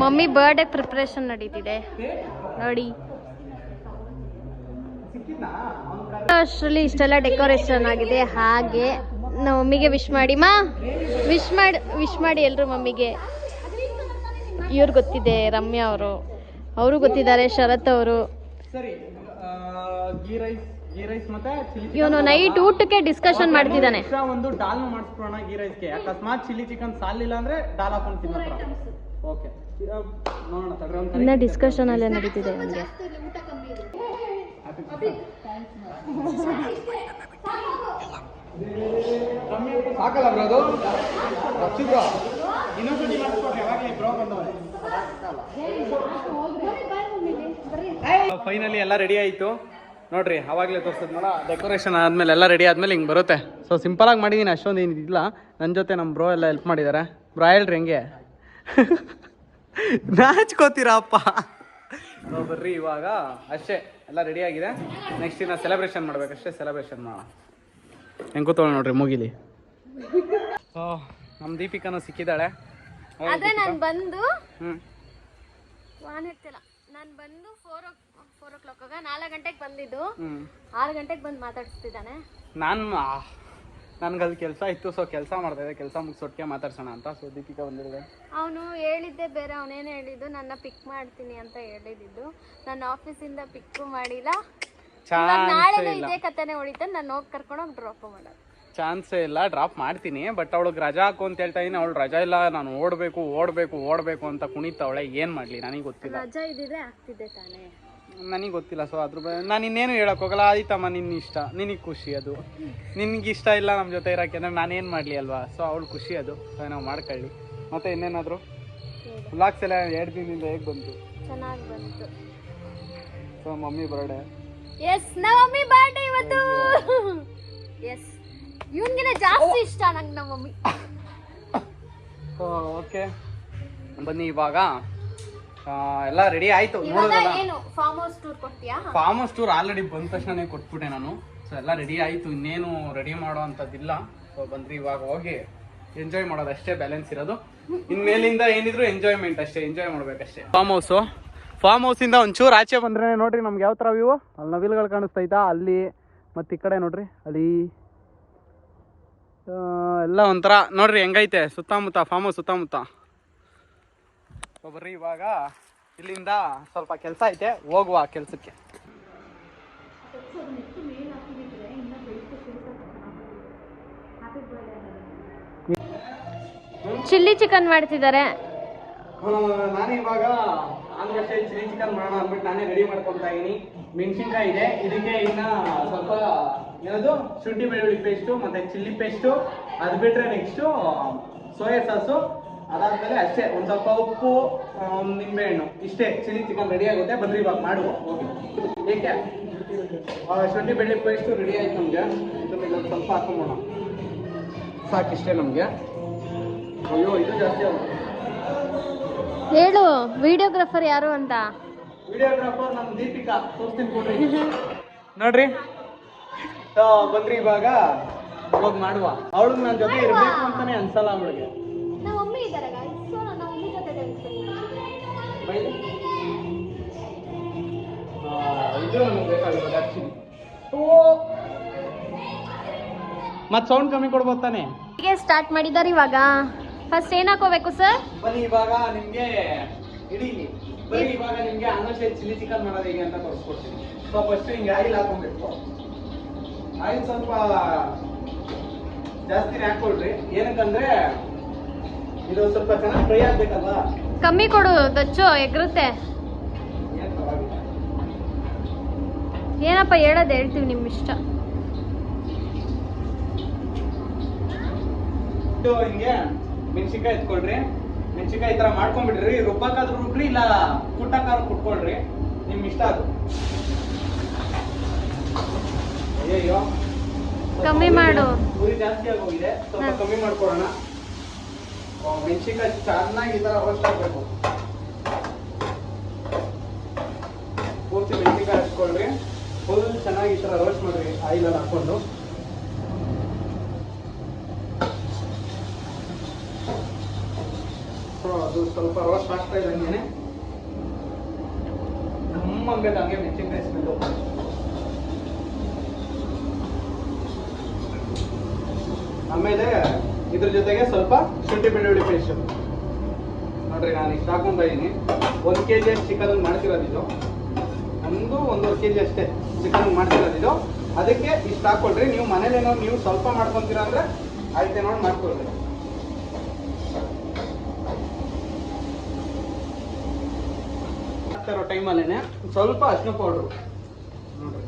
ಮಮ್ಮಿ ಬರ್ಡೇ ಪ್ರಿಪ್ರೇಷನ್ ನಡೀತಿದೆ ನೋಡಿ. ಅಷ್ಟರಲ್ಲಿ ಇಷ್ಟೆಲ್ಲ ಡೆಕೋರೇಷನ್ ಆಗಿದೆ. ಹಾಗೆ ನಮ್ಮ ಮಮ್ಮಿಗೆ ವಿಶ್ ಮಾಡಿ ವಿಶ್ ಮಾಡಿ ಎಲ್ರು ಮಮ್ಮಿಗೆ. ಇವ್ರು ಗೊತ್ತಿದೆ, ರಮ್ಯಾ ಅವರು ಗೊತ್ತಿದ್ದಾರೆ, ಶರತ್ ಅವರು. ಇವನು ನೈಟ್ ಊಟಕ್ಕೆ ಡಿಸ್ಕಷನ್ ಮಾಡ್ತಿದ್ದಾನೆ. ಒಂದು ಡಾಲ್ ಮಾಡಿಸ್ಕೊಳ್ಳೋಣ ಗೀ ರೈಸ್ಗೆ. ಅಕಸ್ಮಾತ್ ಚಿಲ್ಲಿ ಚಿಕನ್ ಸಾಲಿಲ್ಲ ಅಂದ್ರೆ ಡಾಲ್ ಹಾಕೊಂಡು ತಿನ್ನೋಣ. ಓಕೆ, ಇನ್ನ ಡಿಸ್ಕಷನ್ ಅಲ್ಲೇ ನಡೀತಿದೆ ನಮಗೆ. ಸಾಕಲ್ಲ ಬ್ರೋ ಅದು ಇನ್ನೊಂದ್ಸತಿ ಮಾಡಿಸ್ಕೊಡ್ರಿ. ಯಾವಾಗಲೇ ಬ್ರೋ ಬಂದವರೆ. ಫೈನಲಿ ಎಲ್ಲ ರೆಡಿ ಆಯಿತು ನೋಡ್ರಿ. ಅವಾಗಲೇ ತೋರಿಸಿದ್ನಲ್ಲ, ಡೆಕೋರೇಷನ್ ಆದಮೇಲೆ ಎಲ್ಲ ರೆಡಿ ಆದಮೇಲೆ ಹಿಂಗೆ ಬರುತ್ತೆ. ಸೊ ಸಿಂಪಲಾಗಿ ಮಾಡಿದ್ದೀನಿ, ಅಷ್ಟೊಂದು ಏನಿಲ್ಲ. ನನ್ನ ಜೊತೆ ನಮ್ಮ ಬ್ರೋ ಎಲ್ಲ ಹೆಲ್ಪ್ ಮಾಡಿದ್ದಾರೆ. ಬ್ರೋ ಹೇಳ್ರಿ ಹೆಂಗೆ ನಾಚ್ಕೋತೀರಪ್ಪ. ಬರ್ರಿ, ಇವಾಗ ಅಷ್ಟೇ ಎಲ್ಲ ರೆಡಿ ಆಗಿದೆ. ನೆಕ್ಸ್ಟ್ ಇನ್ನು ಸೆಲೆಬ್ರೇಷನ್ ಮಾಡ್ಬೇಕಷ್ಟೇ. ಸೆಲೆಬ್ರೇಷನ್ ಮಾಡೋಣ. ಹೆಂಗೆ ಕೂತ್ಕೊಳ್ಳಿ ನೋಡ್ರಿ ಮೂಗಿಲಿ. ಸೊ ನಮ್ಮ ದೀಪಿಕಾನು ಸಿಕ್ಕಿದ್ದಾಳೆ. ಆದ್ರೆ ನಾನು ಬಂದು ನಾನು ಬಂದು 4 o'clock 4 ಗಂಟೆಗೆ ಬಂದಿದ್ದು. 6 ಗಂಟೆಗೆ ಬಂದು ಮಾತಾಡಿಸ್ತಿದ್ದಾನೆ. ನನ್ಗಲ್ಲಿ ಕೆಲಸ ಇತ್ತು, ಸೊ ಕೆಲಸ ಮಾಡ್ತಾ ಇದ್ದೆ. ಕೆಲಸ ಮುಗಿಸೊಟ್ಟಿಗೆ ಮಾತಾಡ್ಸೋಣ ಅಂತ. ಸೊ ದೀಪಿಕಾ ಬಂದಿದೆ. ಅವನು ಹೇಳಿದ್ದೆ ಬೇರೆ, ಅವನೇನು ಹೇಳಿದ್ದು ನನ್ನ ಪಿಕ್ ಮಾಡ್ತೀನಿ ಅಂತ ಹೇಳಿದ್ದು. ನನ್ನ ಆಫೀಸಿಂದ ಪಿಕ್ ಮಾಡಿಲ್ಲ. ನಾಳೆ ಇದೇ ಕಥೆನೇ ಹೊಡಿತಾನೆ. ನಾನು ಹೋಗಿ ಕರ್ಕೊಂಡೋಗಿ ಡ್ರಾಪ್ ಮಾಡೋದು. ಚಾನ್ಸೇ ಇಲ್ಲ. ಡ್ರಾಪ್ ಮಾಡ್ತೀನಿ, ಬಟ್ ಅವಳಿಗೆ ರಜಾ ಹಾಕು ಅಂತ ಹೇಳ್ತಾ ಇದೀನಿ. ಅವಳು ರಜಾ ಇಲ್ಲ, ನಾನು ಓಡಬೇಕು ಅಂತ ಕುಣಿತಾವಳೆ. ಏನು ಮಾಡಲಿ ನನಗೆ ಗೊತ್ತಿಲ್ಲ. ರಜಾ ಇದ್ದಿದ್ರೆ ಆಗ್ತಿದ್ದೆ ತಾನೇ, ನನಗೆ ಗೊತ್ತಿಲ್ಲ. ಸೊ ಅದ್ರ ಬಗ್ಗೆ ನಾನು ಇನ್ನೇನು ಹೇಳೋಕ್ಕೋಗಲ್ಲ. ಆಯ್ತಮ್ಮ, ನಿನ್ನ ಇಷ್ಟ, ನಿನಗೆ ಖುಷಿ ಅದು. ನಿನಗೆ ಇಷ್ಟ ಇಲ್ಲ ನಮ್ಮ ಜೊತೆ ಇರೋಕ್ಕೆ ಅಂದರೆ ನಾನೇನು ಮಾಡಲಿ ಅಲ್ವಾ. ಸೊ ಅವಳು ಖುಷಿ ಅದು. ಸೊ ನಾವು ಮಾಡ್ಕೊಳ್ಳಿ. ಮತ್ತು ಇನ್ನೇನಾದರೂ ವ್ಲಾಗ್ಸ್ ಎಲ್ಲ 2 ದಿನದಿಂದ ಹೇಗೆ ಬಂತು? ಚೆನ್ನಾಗಿ ಬಂತು. So mummy birthday. ಎಸ್, ನಮ್ಮ ಮಮ್ಮಿ ಬರ್ಡೇ ಇವತ್ತು. ಎಸ್, ಇವನ್ಗಿನ ಜಾಸ್ತಿ ಇಷ್ಟ ನಂಗೆ ನಮ್ಮ ಮಮ್ಮಿ. ಓಕೆ, ಬನ್ನಿ ಇವಾಗ ಎಲ್ಲ ರೆಡಿ ಆಯ್ತು ನೋಡೋದಲ್ಲ. ಫಾರ್ಮ್ ಹೌಸ್ ಟೂರ್ ಕೊಡ್ತೀಯಾ? ಫಾರ್ಮ್ ಹೌಸ್ ಟೂರ್ ಆಲ್ರೆಡಿ ಬಂದ ತಕ್ಷಣನೇ ಕೊಟ್ಬಿಟ್ಟೆ ನಾನು. ಸೊ ಎಲ್ಲ ರೆಡಿ ಆಯ್ತು, ಇನ್ನೇನು ರೆಡಿ ಮಾಡೋ ಅಂಥದ್ದಿಲ್ಲ. ಸೊ ಬಂದ್ರಿ ಇವಾಗ ಹೋಗಿ ಎಂಜಾಯ್ ಮಾಡೋದು ಅಷ್ಟೇ ಬ್ಯಾಲೆನ್ಸ್ ಇರೋದು. ಇನ್ಮೇಲಿಂದ ಏನಿದ್ರು ಎಂಜಾಯ್ಮೆಂಟ್ ಅಷ್ಟೇ, ಎಂಜಾಯ್ ಮಾಡ್ಬೇಕಷ್ಟೇ. ಫಾರ್ಮ್ ಹೌಸಿಂದ ಒಂಚೂರು ಆಚೆ ಬಂದ್ರೆ ನೋಡ್ರಿ ನಮ್ಗೆ ಯಾವ ಥರ ವ್ಯೂ, ಅಲ್ಲಿ ನವಿಲುಗಳು ಕಾಣಿಸ್ತೈತಾ ಅಲ್ಲಿ, ಮತ್ತು ಈ ಕಡೆ ನೋಡ್ರಿ ಅಲ್ಲಿ ಎಲ್ಲ ಒಂಥರ ನೋಡ್ರಿ ಹೆಂಗೈತೆ ಸುತ್ತಮುತ್ತ ಫಾರ್ಮ್ ಹೌಸ್ ಸುತ್ತಮುತ್ತ. ಬರ್ರಿ ಇವಾಗ ಇಲ್ಲಿಂದ ಸ್ವಲ್ಪ ಕೆಲಸ ಐತೆ, ಹೋಗುವ ಕೆಲಸಕ್ಕೆ. ಚಿಲ್ಲಿ ಚಿಕನ್ ಮಾಡ್ತಿದ್ದಾರೆ. ನಾನು ಇವಾಗ ಆಂಧ್ರ ಸ್ಟೈಲ್ ಚಿಲ್ಲಿ ಚಿಕನ್ ಮಾಡೋಣ ಅಂದ್ಬಿಟ್ಟು ನಾನೇ ರೆಡಿ ಮಾಡ್ಕೊತಾ ಇದೀನಿ. ಮೆಣಸಿನ್ಕಾಯಿ ಇದೆ, ಇದಕ್ಕೆ ಇನ್ನ ಸ್ವಲ್ಪ ಏನದು ಶುಂಠಿ ಬೆಳ್ಳುಳ್ಳಿ ಪೇಸ್ಟು ಮತ್ತೆ ಚಿಲ್ಲಿ ಪೇಸ್ಟು, ಅದು ಬಿಟ್ರೆ ನೆಕ್ಸ್ಟು ಸೋಯಾ ಸಾಸು, ಅದಾದ್ಮೇಲೆ ಅಷ್ಟೇ ಒಂದು ಸ್ವಲ್ಪ ಉಪ್ಪು, ಒಂದು ನಿಂಬೆಹಣ್ಣು, ಇಷ್ಟೇ ಚಿಲ್ಲಿ ಚಿಕನ್ ರೆಡಿ ಆಗುತ್ತೆ. ಬಂದ್ರಿ ಇವಾಗ ಮಾಡುವ. ಓಕೆ, ಏಕೆ ಶುಂಠಿ ಬೆಳ್ಳುಳ್ಳಿ ಪೇಸ್ಟು ರೆಡಿ ಆಯ್ತು ನಮಗೆ. ಇದನ್ನ ಸ್ವಲ್ಪ ಹಾಕೊಂಬೋಣ, ಸಾಕಿಷ್ಟೇ ನಮಗೆ. ಅಯ್ಯೋ ಇದು ಜಾಸ್ತಿ ಆಗುತ್ತೆ. ಹೇಳು ವಿಡಿಯೋಗ್ರಾಫರ್ ಯಾರು ಅಂತ. ವಿಡಿಯೋಗ್ರಾಫರ್ ನಮ್ಮ ದೀಪಿಕಾ, ತೋರಿಸ್ತೀನಿ ಕೊಡ್ರಿ. ನೋಡ್ರಿ ಬಂದ್ರಿ ಇವಾಗ ಹೋಗಿ ಮಾಡುವ. ಅವಳಿಗೆ ನನ್ನ ಜೊತೆ ಇರಬೇಕು ಅಂತಾನೆ ಅನ್ಸಲ್ಲ ಅವಳಿಗೆ. ನಮ್ಮ ಮಮ್ಮಿ ಇದ್ದಾರೆ ಗಾಯ್ಸ್, ಸೊ ನನ್ನ ಮಮ್ಮಿ ಜೊತೆ ಇದು ನಮಗೆ ಬೇಕಾಗಿರೋದು ಆಕ್ಚುಲಿ. ಮತ್ತೆ ಸೌಂಡ್ ಕಮ್ಮಿ ಕೊಡ್ಬೋದು ತಾನೆ. ಹೀಗೆ ಸ್ಟಾರ್ಟ್ ಮಾಡಿದ್ದಾರೆ ಇವಾಗ. ಫಸ್ಟ್ ಏನ್ ಹಾಕೋಬೇಕು ಸರ್? ಬನ್ನಿ ಇವಾಗ ನಿಮ್ಗೆ ಇಡೀ ಬರೀ ಇವಾಗ ನಿಮ್ಗೆ ಆಂಧ್ರ ಸ್ಟೈಲ್ ಚಿಲ್ಲಿ ಚಿಕನ್ ಮಾಡೋದು ಹೇಗೆ ಅಂತ ತೋರಿಸ್ಕೊಡ್ತೀನಿ. ಸೊ ಫಸ್ಟ್ ಹಿಂಗೆ ಆಯಿಲ್ ಹಾಕೊಬೇಕು. ಆಯಿಲ್ ಸ್ವಲ್ಪ ಜಾಸ್ತಿನೇ ಹಾಕೊಳ್ರಿ, ಏನಕ್ಕಂದ್ರೆ ಇದು ಸ್ವಲ್ಪ ಚೆನ್ನಾಗಿ ಫ್ರೈ ಆಗ್ಬೇಕಲ್ವಾ. ಕಮ್ಮಿ ಕೊಡು ದಚ್ಚು, ಎಗ್ರುತ್ತೆ. ಏನಪ್ಪ ಹೇಳೋದು ಹೇಳ್ತೀವಿ, ನಿಮ್ಮ ಇಷ್ಟ. ಹಿಂಗೆ ಮೆಣಸಿನ್ಕಾಯಿ ಎತ್ಕೊಳ್ರಿ. ಮೆಣಸಿನ್ಕಾಯಿ ಈ ತರ ಮಾಡ್ಕೊಂಡ್ಬಿಡ್ರಿ. ರುಬ್ಬಕ್ಕಾದ್ರೂ ರುಬ್ರಿ, ಇಲ್ಲ ಕುಟ್ಟಕ್ಕಾದ್ರೂ ಕುಟ್ಕೊಳ್ರಿ, ನಿಮ್ ಇಷ್ಟ ಅದು. ಅಯ್ಯೋ ಕಮ್ಮಿ ಮಾಡು, ಉರಿ ಜಾಸ್ತಿ ಆಗೋಗಿದೆ, ಸ್ವಲ್ಪ ಕಮ್ಮಿ ಮಾಡ್ಕೊಡೋಣ. ಮೆಣಸಿನ್ಕಾಯಿ ಚೆನ್ನಾಗಿ ಈ ತರ ರೋಸ್ಟ್ ಆಗ್ಬೇಕು. ಪೂರ್ತಿ ಮೆಣಸಿನ್ಕಾಯಿ ಹಚ್ಕೊಳ್ರಿ, ಫುಲ್ ಚೆನ್ನಾಗಿ ಈ ತರ ರೋಸ್ಟ್ ಮಾಡ್ರಿ ಆಯಿಲ್ ಅಲ್ಲಿ ಹಾಕೊಂಡು. ಅದು ಸ್ವಲ್ಪ ರೋಸ್ಟ್ ಆಗ್ತಾ ಇದ್ದಂಗೆ ನಮ್ಮಬೇಕು ಹಂಗೆ ಮೆಣಸಿನ್ಕಾಯಿ ಸ್ಮೆಲ್ಲು. ಆಮೇಲೆ ಇದ್ರ ಜೊತೆಗೆ ಸ್ವಲ್ಪ ಶುಂಠಿ ಬೆಳ್ಳುಳ್ಳಿ ಪೇಸ್ಟ್ ನೋಡ್ರಿ. ನಾನು ಇಷ್ಟು ಹಾಕೊಂತ ಇದೀನಿ. 1 kg ಅಷ್ಟು ಚಿಕನ್ ಮಾಡ್ತಿರೋದಿದ್ದು, ಒಂದೂವರೆ kg ಅಷ್ಟೇ ಚಿಕನ್ ಮಾಡ್ತಿರೋದಿದ್ದು. ಅದಕ್ಕೆ ಇಷ್ಟು ಹಾಕೊಳ್ರಿ. ನೀವು ಮನೇಲೇನೋ ನೀವು ಸ್ವಲ್ಪ ಮಾಡ್ಕೊತೀರ ಅಂದ್ರೆ ಆಯ್ತೆ ನೋಡಿ ಮಾಡ್ಕೊಳ್ರಿ. ಆಗ್ತಿರೋ ಟೈಮಲ್ಲೇನೆ ಸ್ವಲ್ಪ ಅರಿಶಿನ ಪೌಡ್ರು ನೋಡ್ರಿ,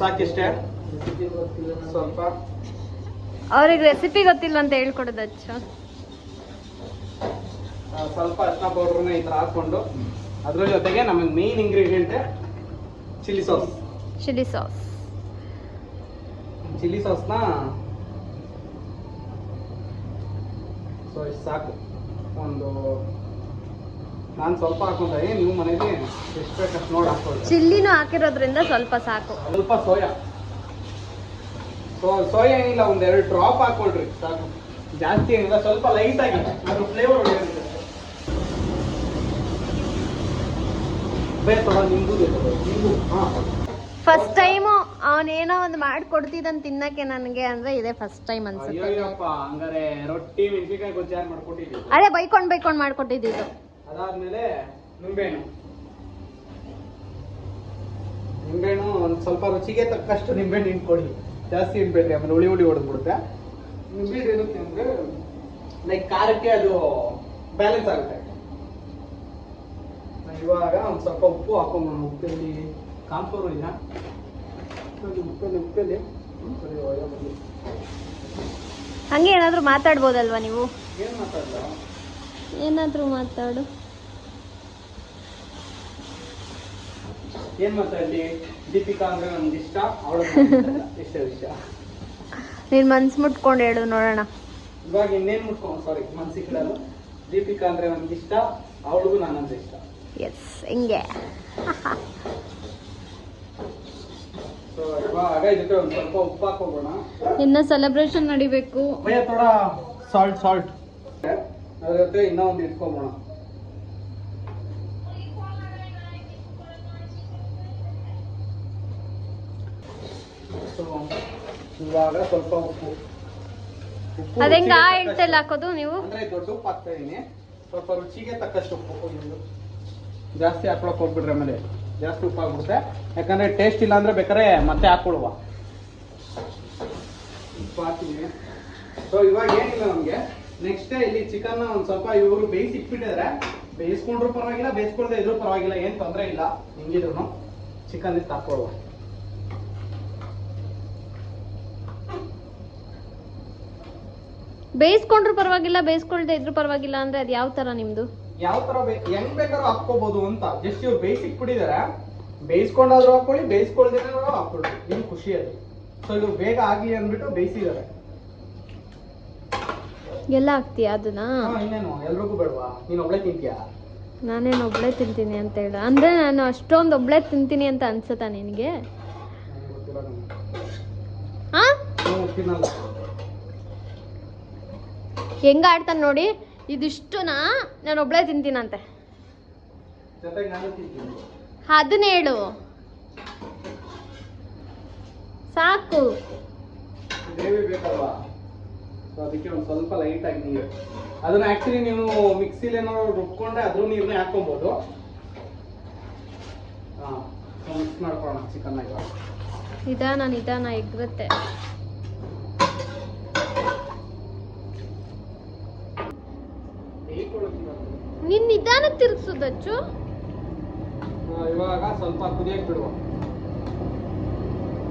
ಸಾಕಿಷ್ಟೇ. ಸ್ವಲ್ಪ ಅವ್ರಿಗೆ ರೆಸಿಪಿ ಗೊತ್ತಿಲ್ಲ ಅಂತ ಹೇಳ್ಕೊಡೋದು ಅಚ್ಚು. ಸ್ವಲ್ಪ ಅರಿಶಿನ ಪೌಡ್ರನ್ನ ಈ ಥರ ಹಾಕೊಂಡು, ಅದ್ರ ಜೊತೆಗೆ ನಮಗೆ main ingredient chilli sauce. Chilli sauce chilli ಸಾಸ್ನ ಸೊ ಇಷ್ಟು ಸಾಕು. ನಾನು ಸ್ವಲ್ಪ ಹಾಕೊಂಡೆ, ನೀವು ಮನೇಲಿ ಎಷ್ಟು ಬೇಕಷ್ಟು ನೋಡಿ ಹಾಕೊಳ್ಳಿ. ಚಿಲ್ಲಿನೂ ಹಾಕಿರೋದ್ರಿಂದ ಸ್ವಲ್ಪ ಸಾಕು. ಸ್ವಲ್ಪ ಸೋಯಾ ಏನಿಲ್ಲ, 1-2 ಡ್ರಾಪ್ ಹಾಕೊಳ್ರಿ ಸಾಕು, ಜಾಸ್ತಿ ಏನಿಲ್ಲ. ಸ್ವಲ್ಪ ಲೈಟ್ ಆಗಿ ಅದ್ರ ಫ್ಲೇವರ್ ಒಳ್ಳೆಯದಿರುತ್ತೆ. ಬೇಡ ನಿಂಬು ಫಸ್ಟ್ ಟೈಮು ಅವನೇನೋ ಒಂದು ಮಾಡ್ಕೊಡ್ತಿದ್ದಂತ ತಿನ್ನಕ್ಕೆ ನನಗೆ ಅಂದ್ರೆ ಇದೇ ಫಸ್ಟ್ ಟೈಮ್ ಅನ್ಸುತ್ತೆ. ಹಂಗಾರೆ ರೊಟ್ಟಿ ಮೆಣಸಿನ್ಕಾಯಿ ಗೊಜ್ಜು ಯಾರು ಮಾಡ್ಕೊಟ್ಟಿದ್ದೀವಿ? ಅದೇ ಬೈಕೊಂಡ್ ಮಾಡ್ಕೊಟ್ಟಿದ್ದು. ಅದಾದ್ಮೇಲೆ ನಿಂಬೆಹಣ್ಣು ಒಂದು ಸ್ವಲ್ಪ ರುಚಿಗೆ ತಕ್ಕಷ್ಟು ನಿಂಬೆಹಣ್ಣು ಹಿಂಡ್ಕೊಡಿ, ಜಾಸ್ತಿ ಹಿಂಡ್ಬೇಡ್ರಿ, ಆಮೇಲೆ ಹುಳಿ ಹೊಡೆದ್ಬಿಡುತ್ತೆ. ನಿಂಬೆಹಣ್ಣು ಏನಕ್ಕೆ ಅಂದ್ರೆ ಲೈಕ್ ಖಾರಕ್ಕೆ ಅದು ಬ್ಯಾಲೆನ್ಸ್ ಆಗುತ್ತೆ. ಇವಾಗ ಒಂದು ಸ್ವಲ್ಪ ಉಪ್ಪು ಹಾಕೊಂಡು, ಉಪ್ಪಲ್ಲಿ ಕಾಂಪೂರು ಇಲ್ಲ, ಉಪ್ಪಲ್ಲಿ ಹಂಗೆ ಏನಾದ್ರು ಮಾತಾಡ್ಬೋದಲ್ವಾ ನೀವು? ಏನು ಮಾತಾಡಲ್ಲ, ಏನಾದ್ರೂ ಮಾತಾಡು. ಏನ್ ಮಾತಾಡಲಿ? ದೀಪಿಕಾ ಅಂದ್ರೆ ನಮ್ಗೆ ಇಷ್ಟ, ಅವಳ ಇಷ್ಟ ವಿಷಯ. ನೀನ್ ಮನ್ಸು ಮುಟ್ಕೊಂಡು ಹೇಳು ನೋಡೋಣ. ಇವಾಗ ಇನ್ನೇನು ಮುಟ್ಕೊಂಡು ಸಾರಿ ಮನ್ಸಿಗೆ ಬಿಡಲ್ಲ. ದೀಪಿಕಾ ಅಂದರೆ ನನಗಿಷ್ಟ, ಅವಳಿಗೂ ನಾನಂದ್ರೆ ಇಷ್ಟ. ಎಸ್ ಹಿಂಗೆ. ಸೊ ಇವಾಗ ಇದಕ್ಕೆ ಒಂದು ಸ್ವಲ್ಪ ಉಪ್ಪು ಹಾಕೋಬೋಣ. ಇನ್ನು ಸೆಲೆಬ್ರೇಷನ್ ನಡಿಬೇಕು. ಭಯ ಥೋಡ ಸಾಲ್ಟ್ ಅದ್ರ ಜೊತೆ ಇನ್ನೂ ಒಂದು ಇಟ್ಕೊಬೋಣ. ಇವಾಗ ಸ್ವಲ್ಪ ಉಪ್ಪು ಅದೆಂಗ ಹೇಳ್ತಲ್ಲ ಹಾಕೋದು ನೀವು? ಅಂದ್ರೆ ದೊಡ್ಡ ಉಪ್ಪು ಹಾಕ್ತಾ ಇದೀನಿ. ಸ್ವಲ್ಪ ರುಚಿಗೆ ತಕ್ಕಷ್ಟು ಉಪ್ಪು. ಜಾಸ್ತಿ ಹಾಕೊಳಕ್ ಹೋಗ್ಬಿಡ್ರಿ, ಆಮೇಲೆ ಜಾಸ್ತಿ ಉಪ್ಪು ಆಗ್ಬಿಡುತ್ತೆ. ಯಾಕಂದ್ರೆ ಟೇಸ್ಟ್ ಇಲ್ಲ ಅಂದ್ರೆ ಬೇಕಾದ್ರೆ ಮತ್ತೆ ಹಾಕೊಳುವ. ಉಪ್ಪು ಹಾಕಿದೀವಿ. ಸೊ ಇವಾಗ ಏನಿಲ್ಲ ನಮ್ಗೆ, ನೆಕ್ಸ್ಟ್ ಇಲ್ಲಿ ಚಿಕನ್ ಒಂದ್ ಸ್ವಲ್ಪ ಇವರು ಬೇಯಿಸಿ ಇಟ್ಬಿಟ್ಟಿದ್ರೆ, ಬೇಯಿಸ್ಕೊಂಡ್ರು ಪರವಾಗಿಲ್ಲ, ಬೇಯಿಸ್ಕೊಳ್ದೆ ಇದ್ರು ಪರವಾಗಿಲ್ಲ, ಏನ್ ತೊಂದರೆ ಇಲ್ಲ. ಹೆಂಗಿದ್ರು ಚಿಕನ್ ಇತ್ತು ಹಾಕೊಳ್ಳುವ. ಬೇಯಿಸ್ಕೊಂಡ್ರು ಪರವಾಗಿಲ್ಲ, ಬೇಯಿಸ್ಕೊಳ್ದೆ ಇದ್ರು ಪರವಾಗಿಲ್ಲ ಅಂದ್ರೆ ಅದು ಯಾವ ತರ ನಿಮ್ದು? ಯಾವ ತರ ಹೆಂಗ್ ಬೇಕಾದ್ರೂ ಹಾಕೋಬಹುದು ಅಂತ. ಜಸ್ಟ್ ಇವ್ರು ಬೇಯಿಸಿಕ್ ಬಿಟ್ಟಿದಾರೆ, ಬೇಯಿಸ್ಕೊಂಡಾದ್ರೂ ಹಾಕೊಳ್ಳಿ, ಬೇಯಿಸ್ಕೊಳ್ದೇನಾದ್ರು ಹಾಕೊಳ್ಳಿ, ನಿಮ್ ಖುಷಿ ಅದು. ಸೊ ಇದು ಬೇಗ ಆಗಿ ಅಂದ್ಬಿಟ್ಟು ಬೇಯಿಸಿದಾರೆ. ಎಲ್ಲ ಹಾಕ್ತೀಯ ಅದನ್ನ? ಇನ್ನೇನು ಎಲ್ರಿಗೂ ಬೇಡವಾ? ನೀನ್ ಒಬ್ಳೆ ತಿಂತೀಯಾ? ನಾನೇನು ಒಬ್ಳೆ ತಿಂತೀನಿ ಅಂತ ಹೇಳ ಅಂದ್ರೆ ನಾನು ಅಷ್ಟೊಂದು ಒಬ್ಳೆ ತಿಂತೀನಿ ಅಂತ ಅನ್ಸುತ್ತಾ ನಿನಗೆ? ಗೊತ್ತಿಲ್ಲ ನನಗೆ. ಹಾ ತಿನ್ನಲ್ಲ. ಹೆಂಗ ಆಡ್ತಾನೆ ನೋಡಿ, ಇದಿಷ್ಟುನಾ ನಾನು ಒಬ್ಳೆ ತಿಂತೀನಂತೆ. ಜೊತೆಗೆ ನಾನು ತಿಂತೀನಿ. ಅದನ್ನ ಹೇಳು ಸಾಕು. ಗ್ರೇವಿ ಬೇಕಲ್ವಾ, ಸೊ ಅದಕ್ಕೆ ಒಂದು ಸ್ವಲ್ಪ ಲೈಟ್ ಆಗಿ ನೀರು. ಅದನ್ನ ಆಕ್ಚುಲಿ ನೀವು ಮಿಕ್ಸಿಲಿ ಏನಾದ್ರು ರುಬ್ಕೊಂಡ್ರೆ ಅದ್ರ ನೀರನ್ನೇ ಹಾಕೊಬಹುದು. ಮಿಕ್ಸ್ ಮಾಡ್ಕೊಳ್ಳೋಣ ಚಿಕನ್. ನಿಧಾನ ಎಗ್ರುತ್ತೆ. ನಿನ್ ನಿಧಾನ ತಿರ್ಗ್ಸುದಚ್ಚು. ಇವಾಗ ಸ್ವಲ್ಪ ಕುದಿಯಕ್ಕೆ ಬಿಡುವ.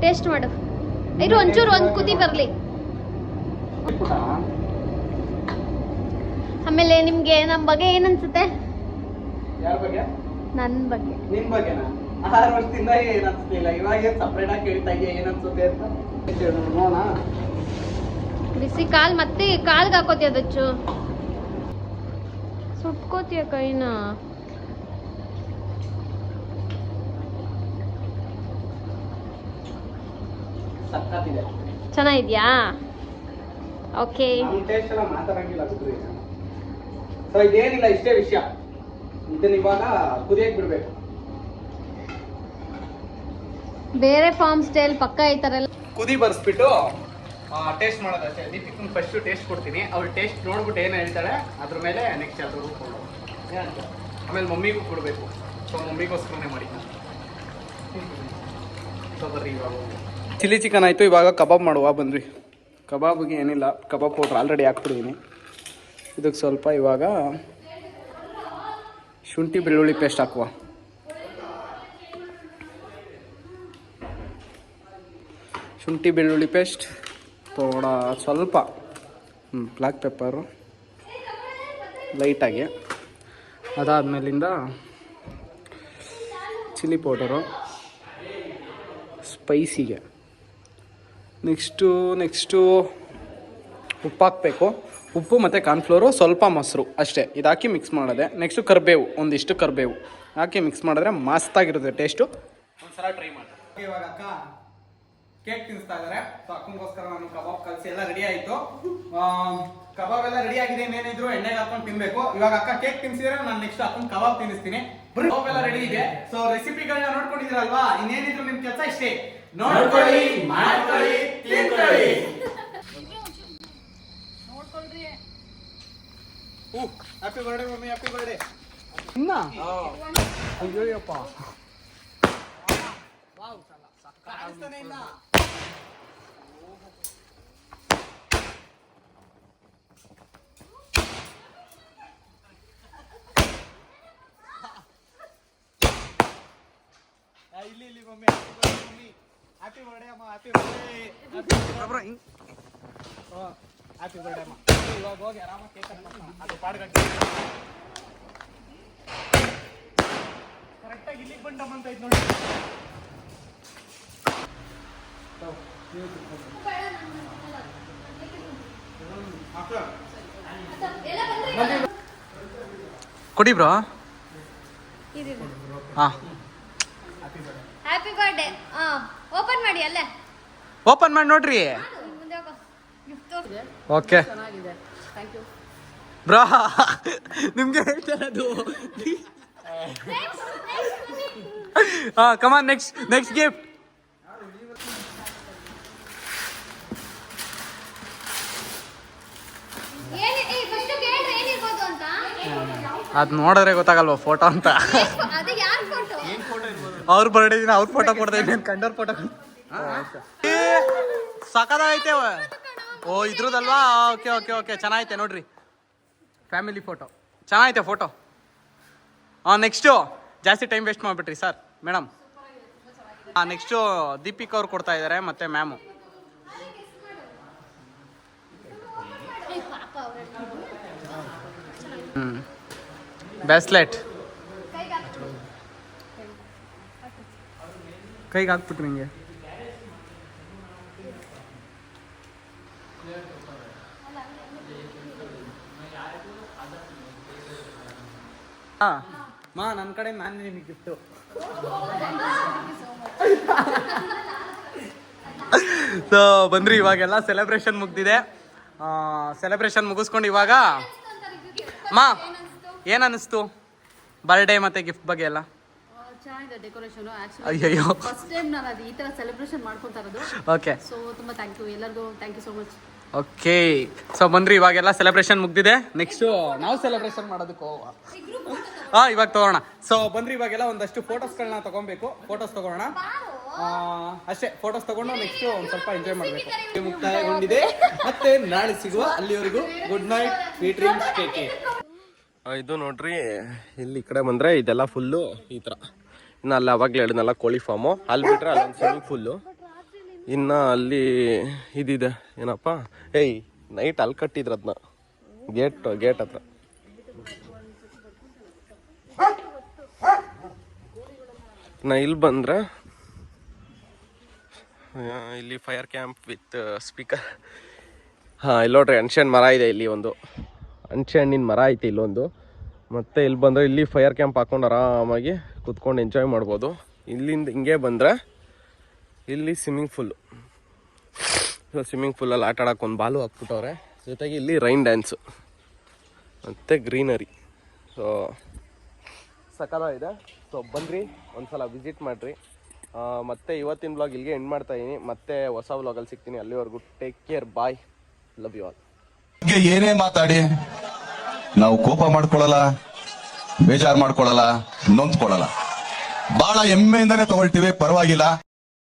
ಟೇಸ್ಟ್ ಮಾಡು. ಇರು ಒಂಚೂರು ಒಂದ್ ಕುದಿ ಬರ್ಲಿ. ಆಮೇಲೆ ನಿಮ್ಗೆ ನಮ್ ಬಗ್ಗೆ ಏನ್ ಅನ್ಸುತ್ತೆ? ಯಾರ ಬಗ್ಗೆ? ನನ್ ಬಗ್ಗೆ. ನಿಮ್ ಬಗ್ಗೆನಾ? 6 ವರ್ಷದಿಂದ ಏನ್ ಅನ್ಸ್ಲಿಲ್ಲ, ಇವಾಗ ಏನ್ ಸಪ್ರೇಟ್ ಆಗಿ ಕೇಳ್ತಾ ಇದೆಯಾ ಏನ್ ಅನ್ಸುತ್ತೆ ಅಂತ. ನೋಡೋಣ. ಬಿಸಿ ಕಾಲ್ ಮತ್ತೆ ಕಾಲ್ಗೆ ಹಾಕೋತಿಯ ದಚ್ಚು? ಸುಟ್ಕೋತಿಯ ಕೈನ? ಸಕ್ಕತ್ತಿದೆ. ಚೆನ್ನಾಗಿದ್ಯಾ? ಓಕೆ. ನಮ್ಮ ಟೇಸ್ಟ್ ಎಲ್ಲ ಮಾತಾಡಂಗಿಲ್ಲ ಬಿಡ್ರಿ. ಸೊ ಇದೇನಿಲ್ಲ, ಇಷ್ಟೇ ವಿಷಯ. ಇದನ್ನ ಇವಾಗ ಕುದಿಯಕ್ಕೆ ಬಿಡ್ಬೇಕು. ಬೇರೆ ಫಾರ್ಮ್ ಸ್ಟೈಲ್ ಪಕ್ಕ ಈ ತರ ಎಲ್ಲ ಕುದಿ ಬರ್ಸ್ಬಿಟ್ಟು ಟೇಸ್ಟ್ ಮಾಡೋದಷ್ಟೇ. ದೀಪಿಕನ್ ಫಸ್ಟ್ ಟೇಸ್ಟ್ ಕೊಡ್ತೀನಿ, ಅವ್ರು ಟೇಸ್ಟ್ ನೋಡ್ಬಿಟ್ಟು ಏನು ಹೇಳ್ತಾಳೆ ಅದ್ರ ಮೇಲೆ ನೆಕ್ಸ್ಟ್ ಅದು ಕೊಡು. ಆಮೇಲೆ ಮಮ್ಮಿಗೂ ಕೊಡಬೇಕು. ಸೊ ಮಮ್ಮಿಗೋಸ್ಕರನೇ ಮಾಡಿ. ಸೊ ಬರ್ರಿ ಇವಾಗ ಚಿಲ್ಲಿ ಚಿಕನ್ ಆಯಿತು. ಇವಾಗ ಕಬಾಬ್ ಮಾಡುವ ಬಂದ್ರಿ. ಕಬಾಬ್ಗೆ ಏನಿಲ್ಲ, ಕಬಾಬ್ ಪೌಡ್ರ್ ಆಲ್ರೆಡಿ ಹಾಕ್ಬಿಟ್ಟಿದ್ದೀನಿ. ಇದಕ್ಕೆ ಸ್ವಲ್ಪ ಇವಾಗ ಶುಂಠಿ ಬೆಳ್ಳುಳ್ಳಿ ಪೇಸ್ಟ್ ಹಾಕುವ. ಶುಂಠಿ ಬೆಳ್ಳುಳ್ಳಿ ಪೇಸ್ಟ್ ತೋಡ ಸ್ವಲ್ಪ ಬ್ಲ್ಯಾಕ್ ಪೆಪ್ಪರು ಲೈಟಾಗಿ. ಅದಾದಮೇಲಿಂದ ಚಿಲ್ಲಿ ಪೌಡರು ಸ್ಪೈಸಿಗೆ. ನೆಕ್ಸ್ಟು ಉಪ್ಪು ಹಾಕಬೇಕು. ಉಪ್ಪು ಮತ್ತು ಕಾರ್ನ್ಫ್ಲೋರು, ಸ್ವಲ್ಪ ಮೊಸರು ಅಷ್ಟೇ. ಇದಾಕಿ ಮಿಕ್ಸ್ ಮಾಡೋದೆ. ನೆಕ್ಸ್ಟು ಕರಿಬೇವು, ಒಂದಿಷ್ಟು ಕರಿಬೇವು ಹಾಕಿ ಮಿಕ್ಸ್ ಮಾಡಿದ್ರೆ ಮಸ್ತಾಗಿರುತ್ತೆ ಟೇಸ್ಟು. ಒಂದ್ಸಲ ಟ್ರೈ ಮಾಡಿ. ಇವಾಗ ಅಕ್ಕ ಕೇಕ್ ತಿನ್ನಿಸ್ತಾ ಇದ್ದಾರೆ. ಸೊ ಅಕ್ಕಂಗೋಸ್ಕರ ನಾನು ಕಬಾಬ್ ಕಲಿಸಿ ಎಲ್ಲ ರೆಡಿ ಆಯಿತು. ಕಬಾಬ್ ಎಲ್ಲ ರೆಡಿ ಆಗಿದೆ. ಇನ್ನೇನಿದ್ರು ಎಣ್ಣೆಗೆ ಹಾಕೊಂಡು ತಿನ್ಬೇಕು. ಇವಾಗ ಅಕ್ಕ ಕೇಕ್ ತಿನ್ಸಿದ್ರೆ ನಾನು ನೆಕ್ಸ್ಟ್ ಅಕ್ಕನ ಕಬಾಬ್ ತಿನ್ನಿಸ್ತೀನಿ. ಕಬಾಬ್ ಎಲ್ಲ ರೆಡಿ ಇದೆ. ಸೊ ರೆಸಿಪಿಗಳನ್ನ ನೋಡ್ಕೊಂಡಿದ್ದೀರಲ್ವಾ, ಇನ್ನೇನಿದ್ರು ನಿಮ್ ಕೆಲಸ ಇಷ್ಟೇ, ನೋಡ್ಕೊಳ್ಳಿ, ಮಾಡ್ಕೊಳ್ಳಿ, ತಿನ್ಕೊಳ್ಳಿ. Happy birthday mummy, happy birthday. ಇನ್ನ ಅಯ್ಯೋಯಪ್ಪ, ಕಾಣಿಸ್ತಾನೆ ಇಲ್ಲ. ಇಲ್ಲಿ ಮಮ್ಮಿ, ಹ್ಯಾಪಿ ಬರ್ಡೇ ಅಮ್ಮ, ಹ್ಯಾಪಿ ಬರ್ಡೇ, ಹ್ಯಾಪಿ ಬರ್ಡೇ ಅಮ್ಮ. ಇವಾಗ ಹೋಗಿ ಆರಾಮಾಗಿ ಕೇಕ್ ಅದು ಪಾಡ್ಗಟ್ಟಿ ಕರೆಕ್ಟಾಗಿ ಇಲ್ಲಿಗೆ ಬಂದ ಐತೆ ನೋಡಿ. ಕೊಡಿ ಬ್ರೋ. ಹಾ ಹ್ಯಾಪಿ ಬರ್ಡೇ. ಓಪನ್ ಮಾಡಿ ಅಲ್ಲೇ. ಓಪನ್ ಮಾಡಿ ನೋಡ್ರಿ. ಓಕೆ ಬ್ರೋ, ನಿಮ್ಗೆ ಹೇಳ್ತಾರದು. ಹಾ ಕಮಾನ್, ನೆಕ್ಸ್ಟ್ ಗಿಫ್ಟ್. ಅದ್ ನೋಡಿದ್ರೆ ಗೊತ್ತಾಗಲ್ವಾ ಫೋಟೋ ಅಂತ. ಅವ್ರ ಬರ್ಡೇ ದಿನ ಅವ್ರ ಫೋಟೋ ಕೊಡ್ತಾ ಇದ್ದೀನಿ, ಕಂಡವ್ರ ಫೋಟೋ ಸಕದಾಗೈತೆ. ಓ ಇದ್ರದಲ್ವಾ? ಓಕೆ ಓಕೆ ಓಕೆ, ಚೆನ್ನಾಗೈತೆ ನೋಡ್ರಿ. ಫ್ಯಾಮಿಲಿ ಫೋಟೋ ಚೆನ್ನಾಗೈತೆ ಫೋಟೋ. ನೆಕ್ಸ್ಟು ಜಾಸ್ತಿ ಟೈಮ್ ವೇಸ್ಟ್ ಮಾಡಿಬಿಟ್ರಿ ಸರ್ ಮೇಡಮ್. ನೆಕ್ಸ್ಟು ದೀಪಿಕ್ ಅವ್ರು ಕೊಡ್ತಾ ಇದ್ದಾರೆ ಮತ್ತೆ ಮ್ಯಾಮು. ಬ್ಯಾಸ್ಲೆಟ್ ಕೈಗೆ ಹಾಕ್ಬಿಟ್ರಿ ಹಿಂಗೆ. ಮಾ ನನ್ನ ಕಡೆ ನಾನು ನಿಮಗೆ ಗಿಫ್ಟು. ಸೊ ಬಂದ್ರಿ, ಇವಾಗೆಲ್ಲ ಸೆಲೆಬ್ರೇಷನ್ ಮುಗ್ದಿದೆ. ಸೆಲೆಬ್ರೇಷನ್ ಮುಗಿಸ್ಕೊಂಡು ಇವಾಗ ಮಾ ಏನ್ ಅನಿಸ್ತು ಬರ್ಡೇ ಮತ್ತೆ ಗಿಫ್ಟ್ ಬಗ್ಗೆ ಎಲ್ಲ? ಚೆನ್ನಾಗಿದೆ ಡೆಕೋರೇಷನ್. ಅಯ್ಯಯ್ಯೋ, ಫಸ್ಟ್ ಟೈಮ್ ನಾನು ಅದು ಈ ತರ ಸೆಲೆಬ್ರೇಷನ್ ಮಾಡ್ಕೊಂತಾ ಇರೋದು. ಓಕೆ, ಸೊ ತುಂಬಾ ಥ್ಯಾಂಕ್ ಯು ಎಲ್ಲರಿಗೂ, thank you so much. Okay. So ಬಂದ್ರಿ, ಇವಾಗೆಲ್ಲ ಸೆಲೆಬ್ರೇಷನ್ ಮುಗ್ದಿದೆ. ನೆಕ್ಸ್ಟು ನಾವು ಸೆಲೆಬ್ರೇಷನ್ ಮಾಡೋದಕ್ಕೆ ಇವಾಗ ತಗೋಣ. ಸೊ ಬಂದ್ರಿ, ಇವಾಗೆಲ್ಲ ಒಂದಷ್ಟು ಫೋಟೋಸ್ಗಳನ್ನ ತಗೊಬೇಕು. ಫೋಟೋಸ್ ತಗೋಣ ಅಷ್ಟೇ. ಫೋಟೋಸ್ ತಗೊಂಡು ನೆಕ್ಸ್ಟ್ ಒಂದು ಸ್ವಲ್ಪ ಎಂಜಾಯ್ ಮಾಡಬೇಕು. ಮುಕ್ತಾಯಗೊಂಡಿದೆ, ಮತ್ತೆ ನಾಳೆ ಸಿಗುವ. ಅಲ್ಲಿವರೆಗೂ good night, sweet dreams, take care. ಇದು ನೋಡ್ರಿ, ಇಲ್ಲಿ ಈ ಕಡೆ ಬಂದರೆ ಇದೆಲ್ಲ ಫುಲ್ಲು ಈ ಥರ. ಇನ್ನು ಅಲ್ಲಿ ಅವಾಗಲೇ ಹೇಳಿದ್ನಲ್ಲ ಕೋಳಿ ಫಾರ್ಮು, ಅಲ್ಲಿ ಬಿಟ್ಟರೆ ಅಲ್ಲೊಂದು ಸ್ವಿಮ್ಮಿಂಗ್ ಫುಲ್ಲು. ಇನ್ನು ಅಲ್ಲಿ ಇದಿದೆ ಏನಪ್ಪ, ನೈಟ್ ಅಲ್ಲಿ ಕಟ್ಟಿದ್ರು ಅದನ್ನ ಗೇಟ್ ಹತ್ರ. ನಾ ಇಲ್ಲಿ ಬಂದರೆ ಇಲ್ಲಿ ಫೈರ್ ಕ್ಯಾಂಪ್ ವಿತ್ ಸ್ಪೀಕರ್. ಹಾಂ, ಇಲ್ಲಿ ನೋಡ್ರಿ ಅನ್ಶನ್ ಮರ ಇದೆ. ಇಲ್ಲಿ ಒಂದು ಅಂಚೆ ಹಣ್ಣಿನ ಮರ ಐತೆ ಇಲ್ಲೊಂದು. ಮತ್ತು ಇಲ್ಲಿ ಬಂದರೆ ಇಲ್ಲಿ ಫೈರ್ ಕ್ಯಾಂಪ್ ಹಾಕ್ಕೊಂಡು ಆರಾಮಾಗಿ ಕುತ್ಕೊಂಡು ಎಂಜಾಯ್ ಮಾಡ್ಬೋದು. ಇಲ್ಲಿಂದ ಹಿಂಗೆ ಬಂದರೆ ಇಲ್ಲಿ ಸ್ವಿಮ್ಮಿಂಗ್ ಫುಲ್ಲು. ಸ್ವಿಮ್ಮಿಂಗ್ ಫೂಲಲ್ಲಿ ಆಟ ಆಡೋಕೆ ಒಂದು ಬಾಲು ಹಾಕ್ಬಿಟ್ಟವ್ರೆ. ಜೊತೆಗೆ ಇಲ್ಲಿ ರೈನ್ ಡ್ಯಾನ್ಸು ಮತ್ತು ಗ್ರೀನರಿ. ಸೊ ಸಕಲಾಗಿದೆ. ಸೊ ಬನ್ನಿರಿ, ಒಂದು ಸಲ ವಿಸಿಟ್ ಮಾಡಿರಿ. ಮತ್ತು ಇವತ್ತಿನ ಬ್ಲಾಗ್ ಇಲ್ಲಿಗೆ ಎಂಡ್ ಮಾಡ್ತಾಯಿದ್ದೀನಿ. ಮತ್ತೆ ಹೊಸ ವ್ಲಾಗಲ್ಲಿ ಸಿಗ್ತೀನಿ. ಅಲ್ಲಿವರೆಗೂ take care, bye, love you all. ಏನೇ ಮಾತಾಡಿ ನಾವು ಕೋಪ ಮಾಡ್ಕೊಳ್ಳಲ್ಲ, ಬೇಜಾರು ಮಾಡ್ಕೊಳ್ಳಲ್ಲ, ನೊಂದ್ಕೊಳ್ಳಲ್ಲ. ಬಹಳ ಹೆಮ್ಮೆಯಿಂದಾನೆ ತಗೊಳ್ತೀವಿ, ಪರವಾಗಿಲ್ಲ.